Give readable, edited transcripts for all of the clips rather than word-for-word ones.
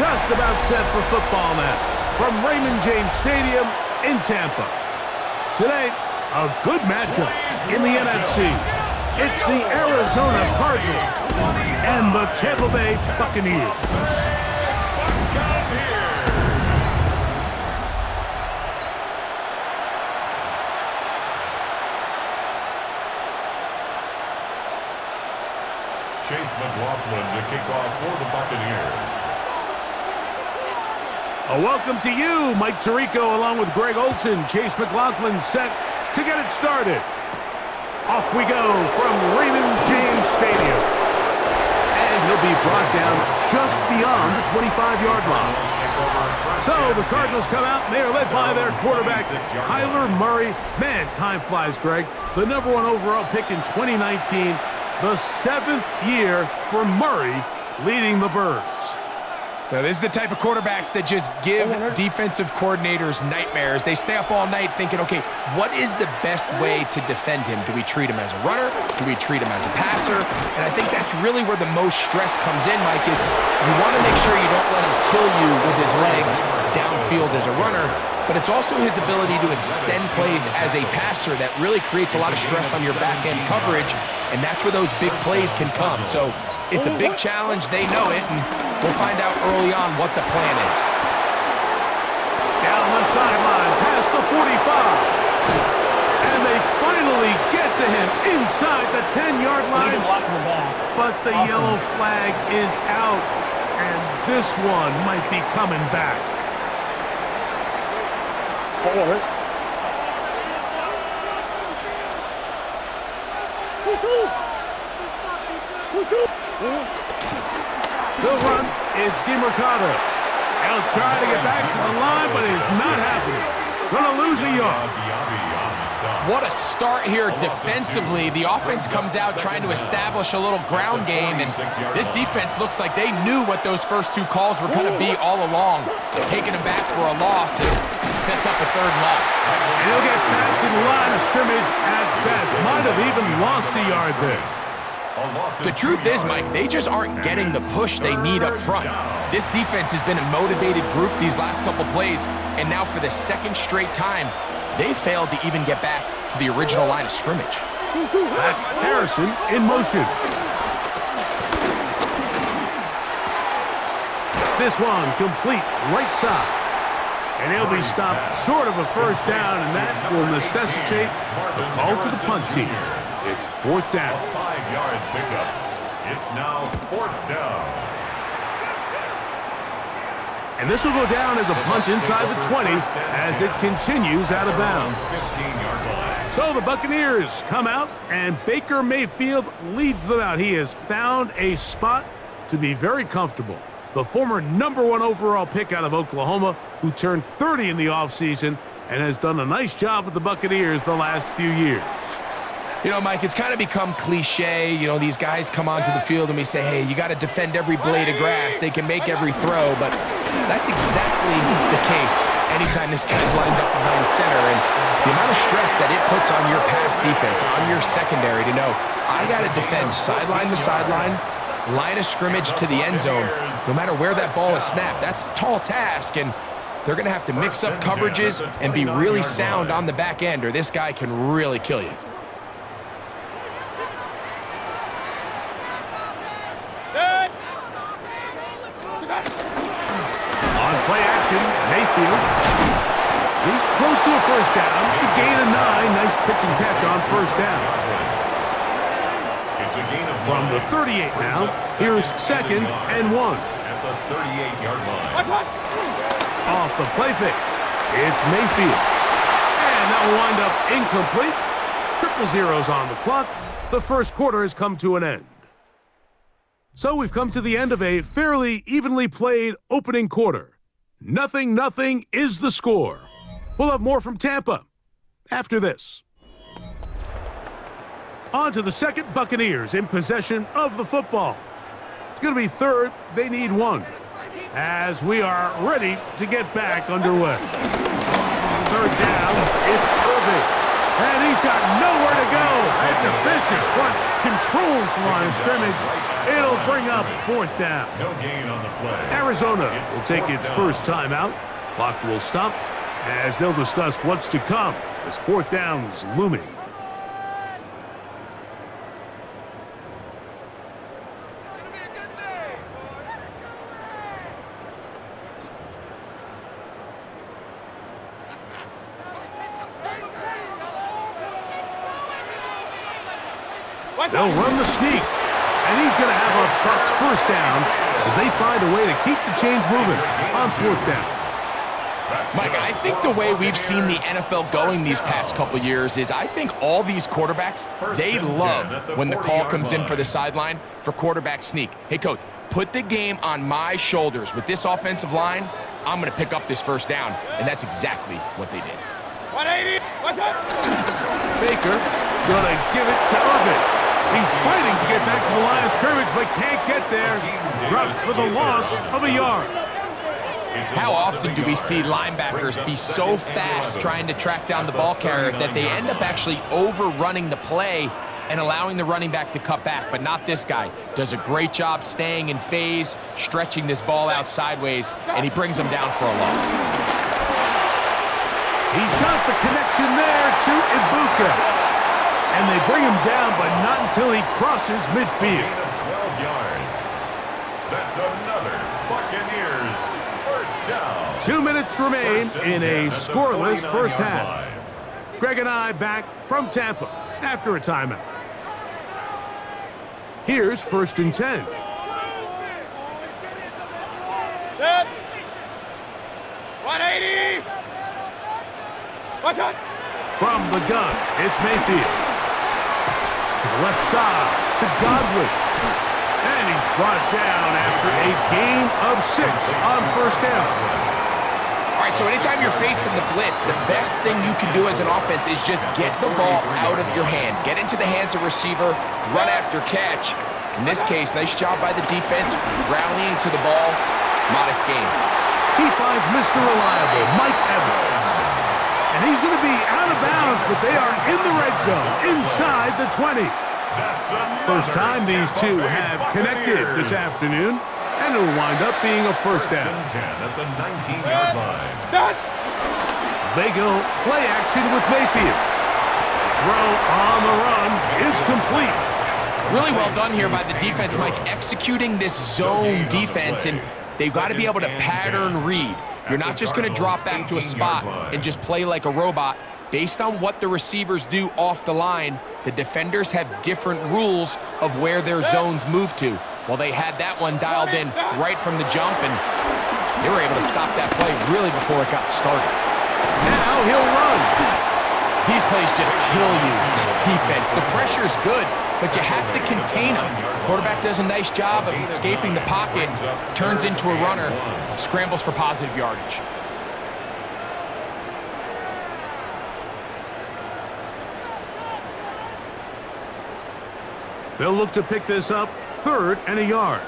just about set for football now from Raymond James Stadium in Tampa. Today, a good matchup in the NFC. It's the Arizona Cardinals and the Tampa Bay Buccaneers. To kick off for the Buccaneers. A welcome to you, Mike Tirico, along with Greg Olson. Chase McLaughlin set to get it started. Off we go from Raymond James Stadium. And he'll be brought down just beyond the 25-yard line. So the Cardinals come out, and they are led by their quarterback, Kyler Murray. Man, time flies, Greg. The #1 overall pick in 2019. The 7th year for Murray leading the Birds. Now, this is the type of quarterbacks that just give defensive coordinators nightmares. They stay up all night thinking, okay, what is the best way to defend him? Do we treat him as a runner? Do we treat him as a passer? And I think that's really where the most stress comes in, Mike, is you want to make sure you don't let him kill you with his legs downfield as a runner, but it's also his ability to extend plays as a passer that really creates a lot of stress on your back-end coverage, and that's where those big plays can come. So it's a big challenge. They know it, and we'll find out early on what the plan is. Down the sideline, past the 45. And they finally get to him inside the 10-yard line. But the yellow flag is out, and this one might be coming back. They'll run. It's Gimercado. He'll try to get back to the line, but it's not happening. Gonna lose a yard. What a start here defensively. The offense comes out trying to establish a little ground game, and this defense looks like they knew what those first two calls were going to be all along. Taking them back for a loss and sets up a third and long. And he'll get back to the line of scrimmage at best. Might have even lost a yard there. The truth is, Mike, they just aren't getting the push they need up front. This defense has been a motivated group these last couple plays, and now for the second straight time, they failed to even get back to the original line of scrimmage. That's Harrison in motion. This one complete right side. And he'll be stopped short of a first down, and that will necessitate a call to the punt team. It's 4th down. 5-yard pickup. It's now 4th down. And this will go down as a punt inside the 20 as it continues out of bounds. So the Buccaneers come out, and Baker Mayfield leads them out. He has found a spot to be very comfortable. The former #1 overall pick out of Oklahoma, who turned 30 in the offseason and has done a nice job with the Buccaneers the last few years. You know, Mike, it's kind of become cliche. You know, these guys come onto the field and we say, hey, you got to defend every blade of grass. They can make every throw, but that's exactly the case anytime this guy's lined up behind center. And the amount of stress that it puts on your pass defense, on your secondary to know, I got to defend sideline to sideline, line of scrimmage to the end zone, no matter where that ball is snapped. That's a tall task, and they're going to have to mix up coverages and be really sound on the back end, or this guy can really kill you. On play action, Mayfield. He's close to a first down. The gain of 9. Nice pitch and catch on first down. It's a gain of From the 38 now, here's 2nd and 1. At the 38-yard line. Off the play fake. It's Mayfield. And that will wind up incomplete. Triple zeros on the clock. The first quarter has come to an end. So we've come to the end of a fairly evenly played opening quarter. 0-0 is the score. We'll have more from Tampa after this. On to the second, Buccaneers in possession of the football. It's going to be 3rd. They need 1. As we are ready to get back underway. 3rd down, it's Irving. And he's got nowhere to go. That defensive front controls the line of scrimmage. It'll bring up 4th down. No gain on the play. Arizona will take its first timeout. Clock will stop as they'll discuss what's to come as fourth down's looming. They'll run the sneak, and he's going to have a Bucs first down as they find a way to keep the chains moving on fourth down. Mike, I think the way we've seen the NFL going these past couple years is I think all these quarterbacks, they love when the call comes in for the sideline for quarterback sneak. Hey, coach, put the game on my shoulders. With this offensive line, I'm going to pick up this first down, and that's exactly what they did. 180, what's up? Baker going to give it to Irvin. He's fighting to get back to the line of scrimmage, but can't get there. Drops for the loss of a yard. How often do we see linebackers be so fast trying to track down the ball carrier that they end up actually overrunning the play and allowing the running back to cut back? But not this guy. Does a great job staying in phase, stretching this ball out sideways, and he brings them down for a loss. He's got the connection there to Ibuka. And they bring him down, but not until he crosses midfield. 12 yards. That's another Buccaneers first down. 2 minutes remain in a scoreless first half. Greg and I back from Tampa after a timeout. Here's 1st and 10. Set. 180. What's up? From the gun, it's Mayfield. To the left side, to Godwin. And he's brought down after a gain of 6 on first down. All right, so anytime you're facing the blitz, the best thing you can do as an offense is just get the ball out of your hand. Get into the hands of receiver, run after catch. In this case, nice job by the defense, rallying to the ball. Modest gain. He finds Mr. Reliable, Mike Evans. And he's going to be out of bounds, but they are in the red zone, inside the 20. First time these two have connected this afternoon, and it'll wind up being a first down. 10 at the 19-yard line. They go play action with Mayfield. Throw on the run is complete. Really well done here by the defense, Mike, executing this zone defense, and they've got to be able to pattern read. You're not just going to drop back to a spot and just play like a robot. Based on what the receivers do off the line, the defenders have different rules of where their zones move to. Well, they had that one dialed in right from the jump, and they were able to stop that play really before it got started. Now he'll run. These plays just kill you. The defense, the pressure's good, but you have to contain them. Quarterback does a nice job of escaping the pocket, turns into a runner, scrambles for positive yardage. They'll look to pick this up, 3rd and a yard.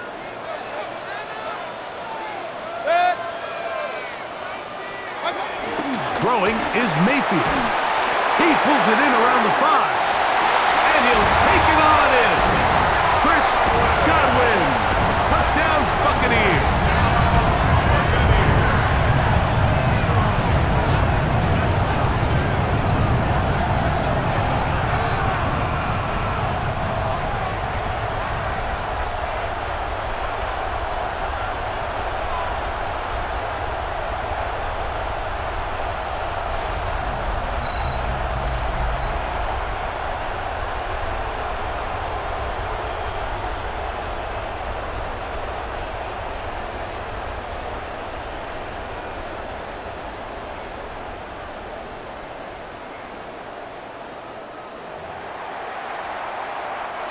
Throwing is Mayfield. He pulls it in around the 5. And he'll take it on in. Chris Godwin. Touchdown, Buccaneers.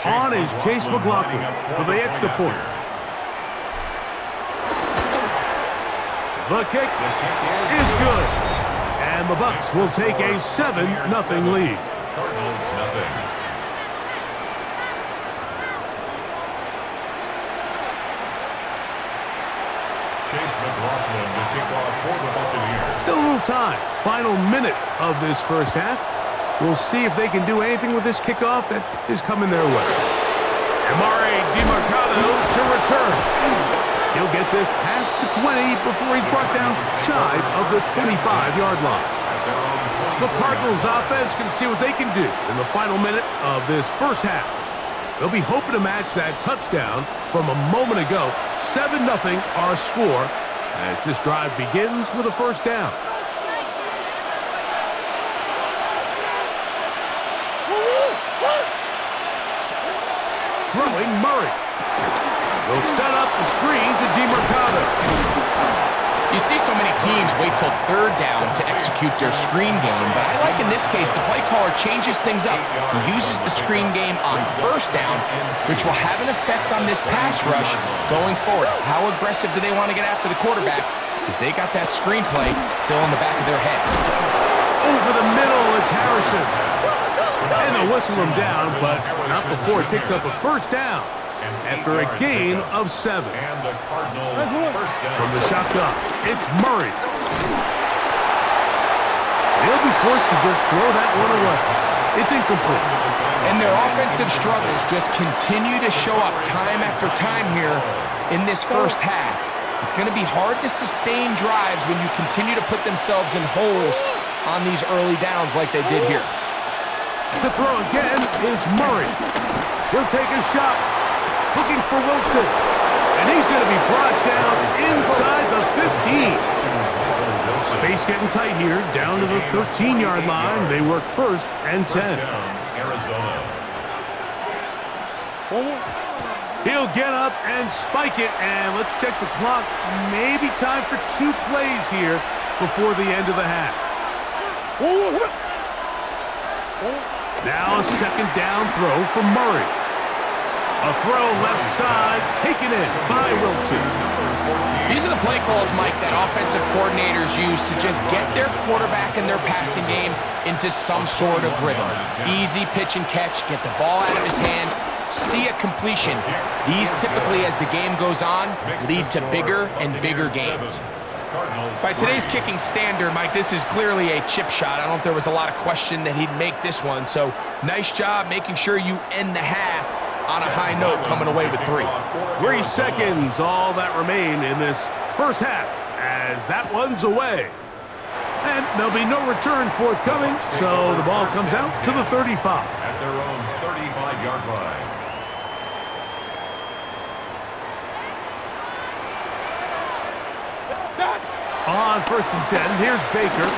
On is Chase McLaughlin for the extra point. The kick is good. And the Bucs will take a 7-0 lead. Cardinals nothing. Chase McLaughlin to kick off for the Buccaneers. Still a little time. Final minute of this first half. We'll see if they can do anything with this kickoff that is coming their way. Amari DiMarcado to return. He'll get this past the 20 before he's brought down shy of the 25-yard line. The Cardinals offense can see what they can do in the final minute of this first half. They'll be hoping to match that touchdown from a moment ago. 7-0 our score as this drive begins with a first down. Throwing Murray. They'll set up the screen to DeMercado. You see so many teams wait till third down to execute their screen game, but I like in this case the play caller changes things up. He uses the screen game on first down, which will have an effect on this pass rush going forward. How aggressive do they want to get after the quarterback? Because they got that screen play still in the back of their head. Over the middle, it's Harrison. And they'll whistle him down, but not before he picks up a first down after a gain of 7. And the Cardinals first down. From the shotgun, it's Murray. They'll be forced to just throw that one away. It's incomplete. And their offensive struggles just continue to show up time after time here in this first half. It's going to be hard to sustain drives when you continue to put themselves in holes on these early downs like they did here. To throw again is Murray. He'll take a shot, looking for Wilson. And he's going to be brought down inside the 15. Space getting tight here, down to the 13-yard line. They work first and 10. First down, Arizona. He'll get up and spike it, and let's check the clock. Maybe time for 2 plays here before the end of the half. Now a second down throw from Murray. A throw left side, taken in by Wilson. These are the play calls, Mike, that offensive coordinators use to just get their quarterback and their passing game into some sort of rhythm. Easy pitch and catch, get the ball out of his hand, see a completion. These typically, as the game goes on, lead to bigger and bigger gains. By today's kicking standard, Mike, this is clearly a chip shot. I don't think there was a lot of question that he'd make this one. So nice job making sure you end the half on a high note, coming away with 3. 3 seconds, all that remain in this first half as that one's away. And there'll be no return forthcoming, so the ball comes out to the 35. At their own 35-yard line. On first and 10, here's Baker.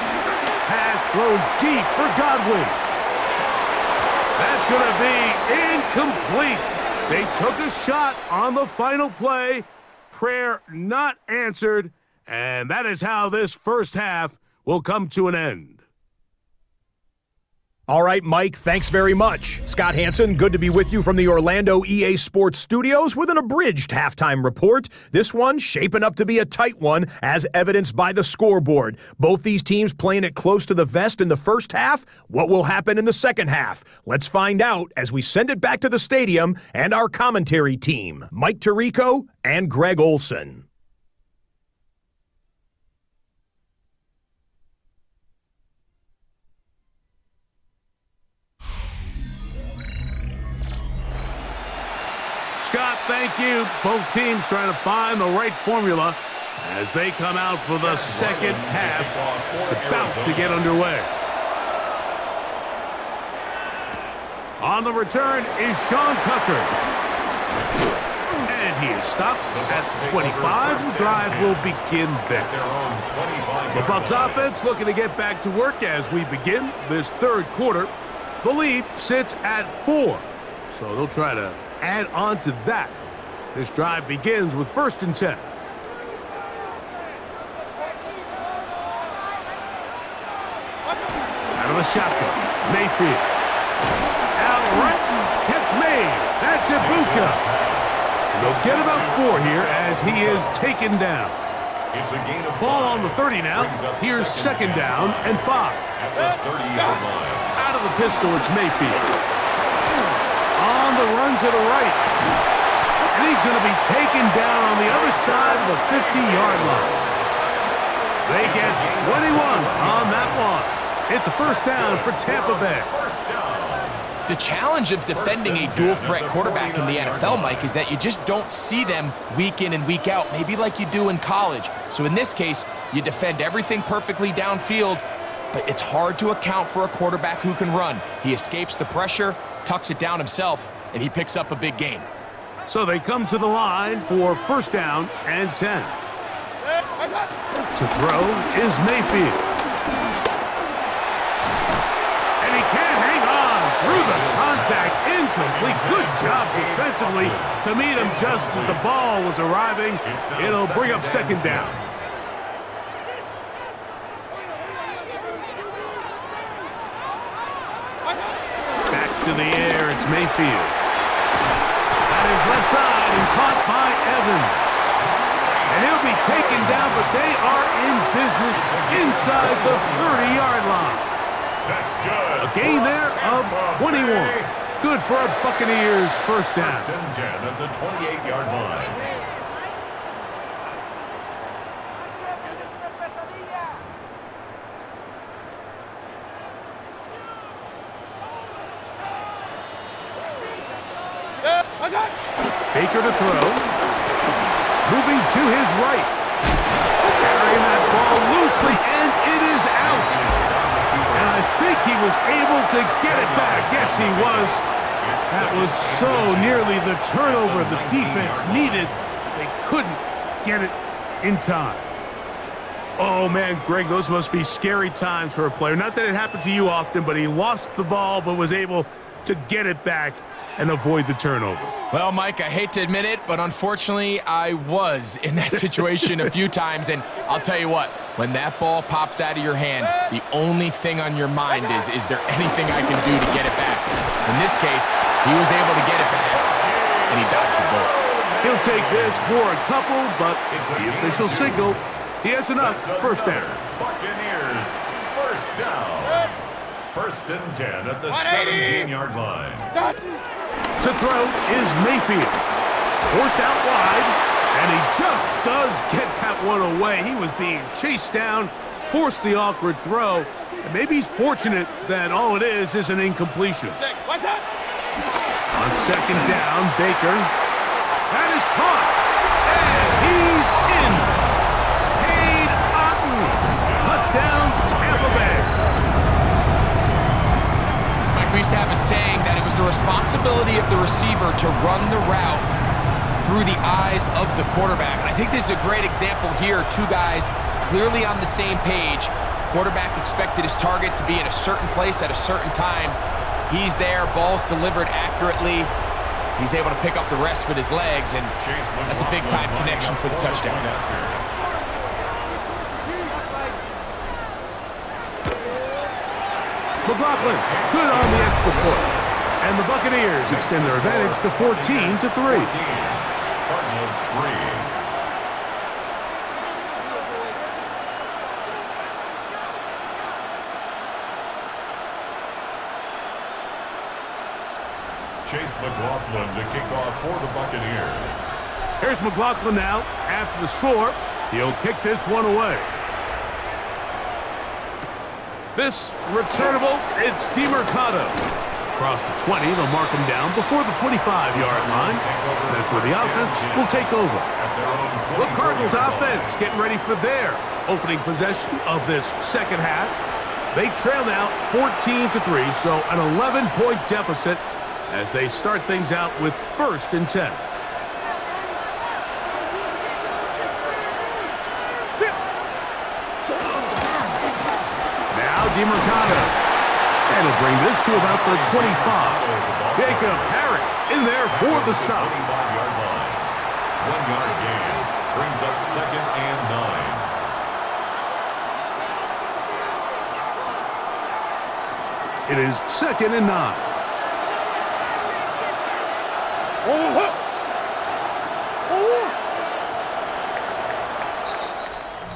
Pass thrown deep for Godwin. That's going to be incomplete. They took a shot on the final play. Prayer not answered. And that is how this first half will come to an end. All right, Mike, thanks very much. Scott Hanson, good to be with you from the Orlando EA Sports Studios with an abridged halftime report. This one shaping up to be a tight one, as evidenced by the scoreboard. Both these teams playing it close to the vest in the first half. What will happen in the second half? Let's find out as we send it back to the stadium and our commentary team, Mike Tirico and Greg Olson. Scott, thank you. Both teams trying to find the right formula as they come out for the second half. It's about to get underway. On the return is Sean Tucker. And he is stopped at 25. The drive will begin there. The Bucs offense looking to get back to work as we begin this third quarter. The lead sits at 4. So they'll try to add on to that. This drive begins with first and 10. Out of the shotgun, Mayfield. Out right, catch made. That's Ibuka. And they'll get about 4 here as he is taken down. It's a gain of 5. Ball on the 30 now. Here's second down and 5. At the 30-yard line. Out of the pistol, it's Mayfield. On the run to the right. And he's going to be taken down on the other side of the 50-yard line. They get 21 on that one. It's a first down for Tampa Bay. First down. The challenge of defending a dual-threat quarterback in the NFL, Mike, is that you just don't see them week in and week out, maybe like you do in college. So in this case, you defend everything perfectly downfield, but it's hard to account for a quarterback who can run. He escapes the pressure, tucks it down himself, and he picks up a big gain. So they come to the line for first down and 10. To throw is Mayfield. And he can't hang on through the contact. Incomplete. Good job defensively to meet him just as the ball was arriving. It'll bring up second down. Back to the air. It's Mayfield. At his left side and caught by Evans. And he'll be taken down, but they are in business inside the 30-yard line. That's good. A gain there of 21. Good for a Buccaneers first down. First and 10 at the 28-yard line. Baker to throw. Moving to his right. Carrying that ball loosely, and it is out. And I think he was able to get it back. Yes, he was. That was so nearly the turnover the defense needed. They couldn't get it in time. Oh, man, Greg, those must be scary times for a player. Not that it happened to you often, but he lost the ball but was able to get it back and avoid the turnover. Well, Mike, I hate to admit it, but unfortunately, I was in that situation a few times, and I'll tell you what, when that ball pops out of your hand, the only thing on your mind is there anything I can do to get it back? In this case, he was able to get it back, and he dodged the bullet. He'll take this for a couple, but the official signal, he has enough. First down. Buccaneers, first down. First and 10 at the 17-yard line. To throw is Mayfield. Forced out wide, and he just does get that one away. He was being chased down, forced the awkward throw, and maybe he's fortunate that all it is an incompletion. On second down, Baker. That is caught, and he's in. Paid Otten. Touchdown, Tampa Bay. We used to have a saying that it was the responsibility of the receiver to run the route through the eyes of the quarterback. I think this is a great example here. Two guys clearly on the same page. Quarterback expected his target to be in a certain place at a certain time. He's there, ball's delivered accurately. He's able to pick up the rest with his legs, and that's a big-time connection for the touchdown. McLaughlin, good on the extra point. And the Buccaneers extend their advantage to 14-3. Cardinals 3. Chase McLaughlin to kick off for the Buccaneers. Here's McLaughlin now. After the score, he'll kick this one away. This returnable, it's DeMercado. Across the 20, they'll mark him down before the 25-yard line. That's where the offense will take over. The Cardinals offense getting ready for their opening possession of this second half. They trail now 14-3, so an 11-point deficit as they start things out with first and 10. DeMercado. And he'll bring this to about the 25. Jacob Parrish in there for the stop. 25-yard line. 1-yard gain. Brings up second and 9. It is second and 9.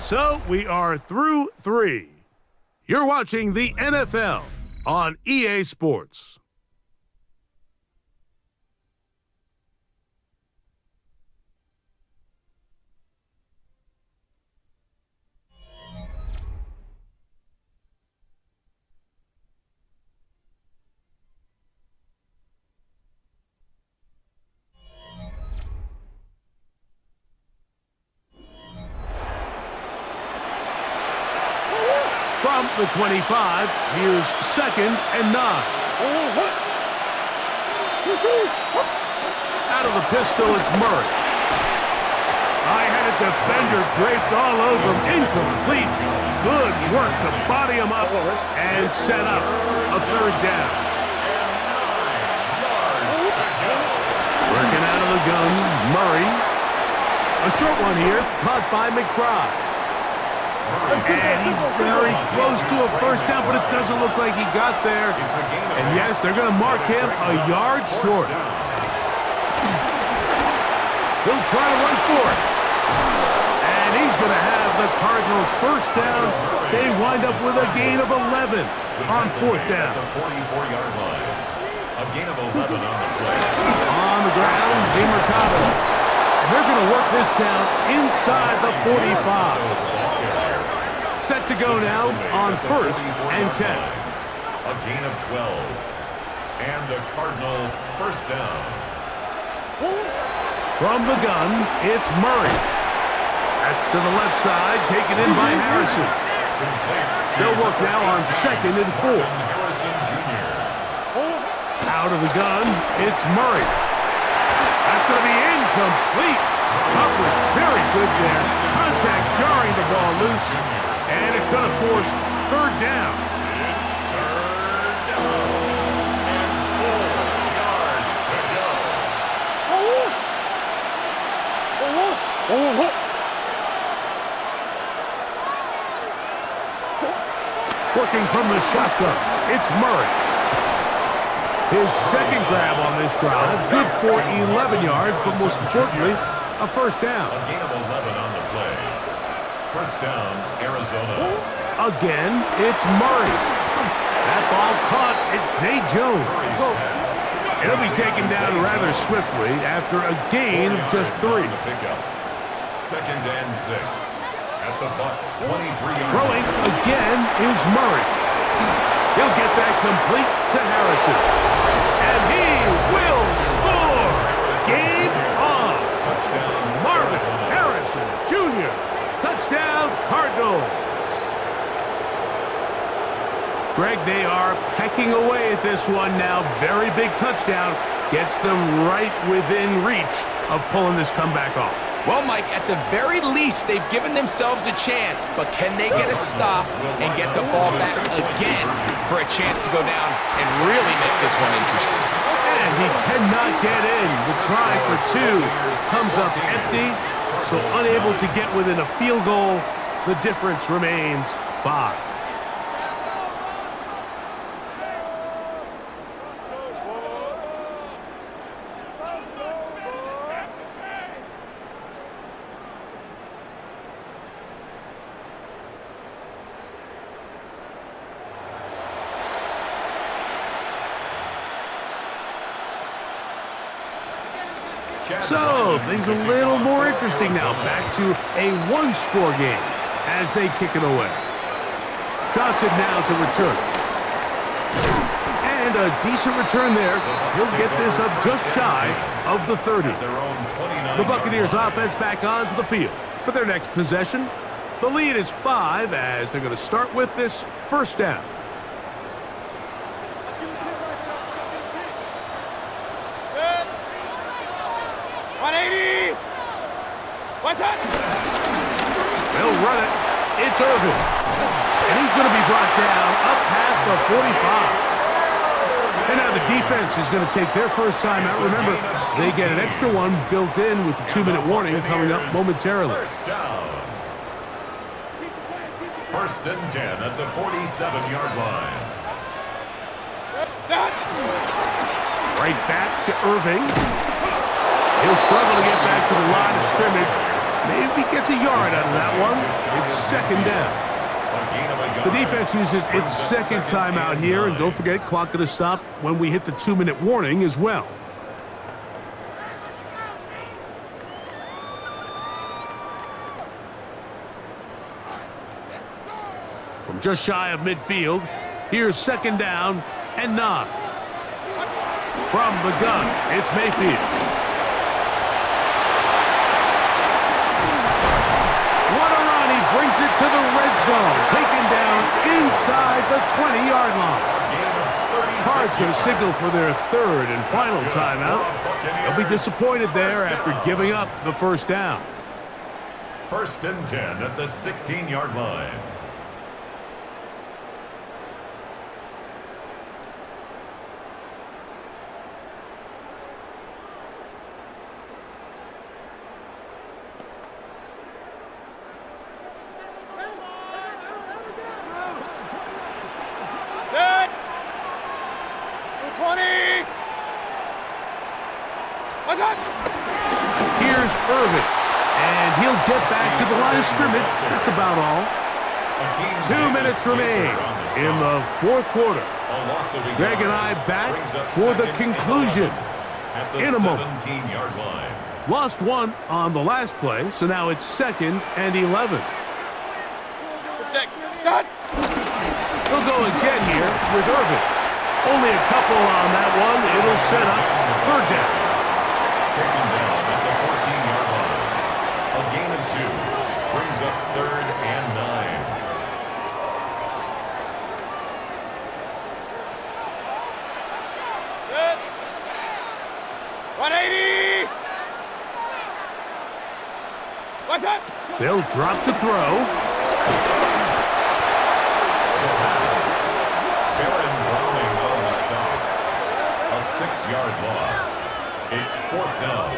So we are through 3. You're watching the NFL on EA Sports. From the 25, here's 2nd and 9. Out of the pistol, it's Murray. I had a defender draped all over him. Incomplete. Good work to body him up and set up a 3rd down. Working out of the gun, Murray. A short one here, caught by McBride. And he's very close to a 1st down, but it doesn't look like he got there. And yes, they're going to mark him a yard short. He'll try to run for it. And he's going to have the Cardinals 1st down. They wind up with a gain of 11 on 4th down. The 44-yard line. A gain of 11 on the play. On the ground, DeMarcado. And they're going to work this down inside the 45. Set to go now on 1st and 10. A gain of 12. And the Cardinal 1st down. From the gun, it's Murray. That's to the left side, taken in by Harrison. They'll work now on 2nd and 4. Harrison Jr. Out of the gun, it's Murray. That's going to be incomplete. Coverage very good there. Contact jarring the ball loose. And it's going to force 3rd down. It's 3rd down. And 4 yards to go. Working from the shotgun, it's Murray. His 2nd grab on this drive, good for 11 yards, but most importantly, a 1st down. A gain of 11 on the play. 1st down, Arizona. Again, it's Murray. That ball caught. It's Zay Jones. It'll be taken down rather swiftly after a gain of just 3. 2nd and 6. At the Bucs 23-yard. Throwing again is Murray. He'll get that complete to Harrison. And he will score. Game on. Marvin Harrison Jr. Touchdown, Cardinals. Greg, they are pecking away at this one now. Very big touchdown. Gets them right within reach of pulling this comeback off. Well, Mike, at the very least, they've given themselves a chance, but can they get a stop and get the ball back again for a chance to go down and really make this one interesting? And he cannot get in. The try for 2 comes up empty, so unable to get within a field goal. The difference remains 5. So, things a little more interesting now. Back to a 1-score game as they kick it away. Johnson now to return. And a decent return there. He'll get this up just shy of the 30. The Buccaneers offense back onto the field for their next possession. The lead is 5 as they're going to start with this 1st down. They'll run it. It's Irvin. And he's going to be brought down up past the 45. And now the defense is going to take their 1st time out. Remember, they get an extra one built in with the 2-minute warning coming up momentarily. 1st down. 1st and 10 at the 47-yard line. Right back to Irving. He'll struggle to get back to the line of scrimmage. Maybe gets a yard out of that one. It's 2nd down. The defense uses its 2nd timeout here, and don't forget, clock going to stop when we hit the 2-minute warning as well. From just shy of midfield, here's 2nd down and 9. From the gun, it's Mayfield. What a run, he brings it to the red zone. Taken down inside the 20-yard line. Cards going to signal for their third and final timeout. They'll be disappointed there after giving up the first down. 1st and 10 at the 16-yard line. Set. 20. What's up? Here's Irvin, and he'll get back to the line of scrimmage. That's about all. 2 minutes remain in the fourth quarter. Greg and I back for the conclusion in a moment. 17-yard line. Lost one on the last play, so now it's 2nd and 11. Scott. He'll go again here with Irvin. Only a couple on that one. It'll set up 3rd down. Taken down at the 14-yard line. A gain of 2 brings up 3rd and 9. Set. 180. What's up? They'll drop to throw. A 6-yard loss. It's 4th down.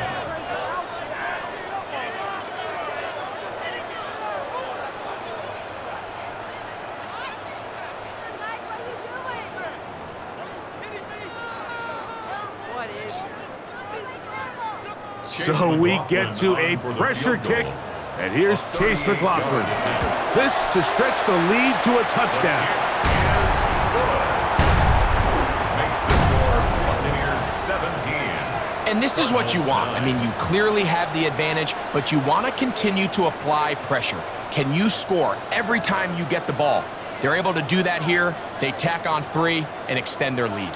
So we get to a pressure kick, and here's Chase McLaughlin. This to stretch the lead to a touchdown. Makes the score Buccaneers 17. And this is what you want. I mean, you clearly have the advantage, but you want to continue to apply pressure. Can you score every time you get the ball? They're able to do that here. They tack on 3 and extend their lead.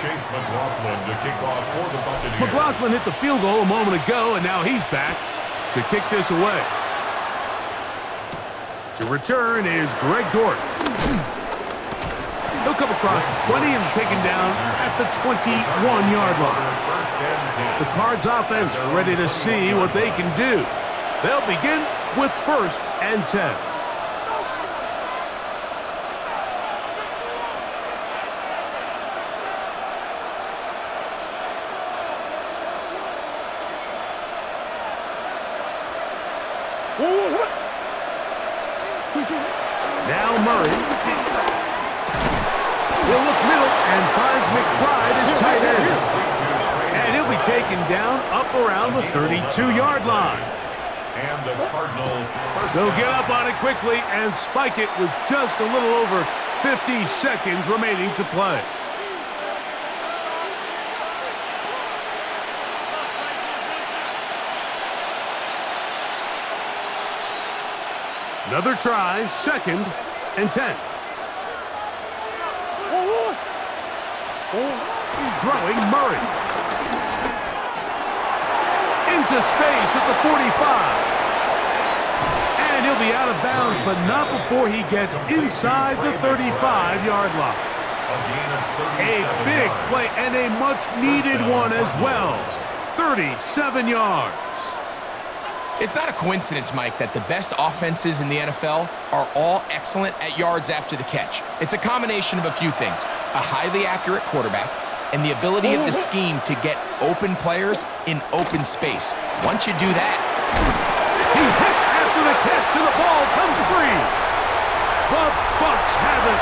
Chase McLaughlin to kick off for the Buccaneers. McLaughlin hit the field goal a moment ago, and now he's back to kick this away. To return is Greg Dortch. He'll come across the 20 and taken down at the 21-yard line. The Cards offense ready to see what they can do. They'll begin with 1st and 10. Now Murray. He'll look middle and finds McBride as tight end. And he'll be taken down up around the 32-yard line. And the Cardinals. They'll get up on it quickly and spike it with just a little over 50 seconds remaining to play. Another try, 2nd and 10. Throwing Murray. Into space at the 45. And he'll be out of bounds, but not before he gets inside the 35-yard line. A big play and a much-needed one as well. 37 yards. It's not a coincidence, Mike, that the best offenses in the NFL are all excellent at yards after the catch. It's a combination of a few things: a highly accurate quarterback and the ability of the scheme to get open players in open space. Once you do that... He's hit after the catch and the ball comes free. The Bucs have it.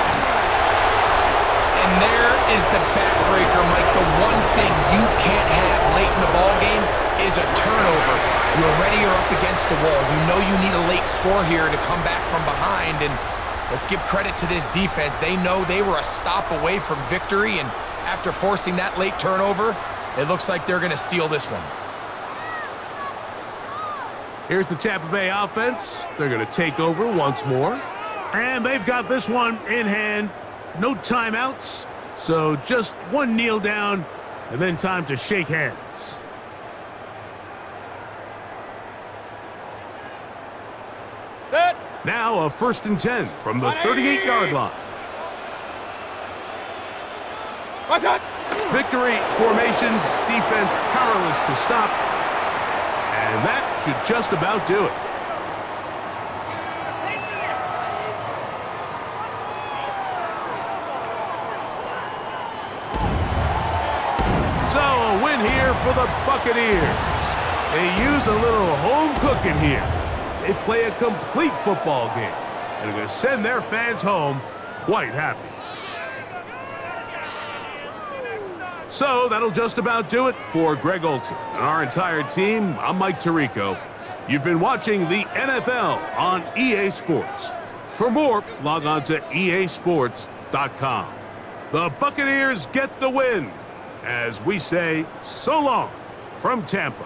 And there is the backbreaker, Mike. The one thing you can't have late in the ball game is a turnover. You're already up against the wall. You know you need a late score here to come back from behind, and let's give credit to this defense. They know they were a stop away from victory, and after forcing that late turnover, it looks like they're going to seal this one. Here's the Tampa Bay offense. They're going to take over once more, and they've got this one in hand. No timeouts, so just one kneel down, and then time to shake hands. Set. Now a 1st and 10 from the 38-yard line. What's that? Victory formation, defense powerless to stop. And that should just about do it. So a win here for the Buccaneers. They use a little home cooking here. They play a complete football game, and are going to send their fans home quite happy. So that'll just about do it for Greg Olson and our entire team. I'm Mike Tirico. You've been watching the NFL on EA Sports. For more, log on to easports.com. The Buccaneers get the win, as we say so long from Tampa.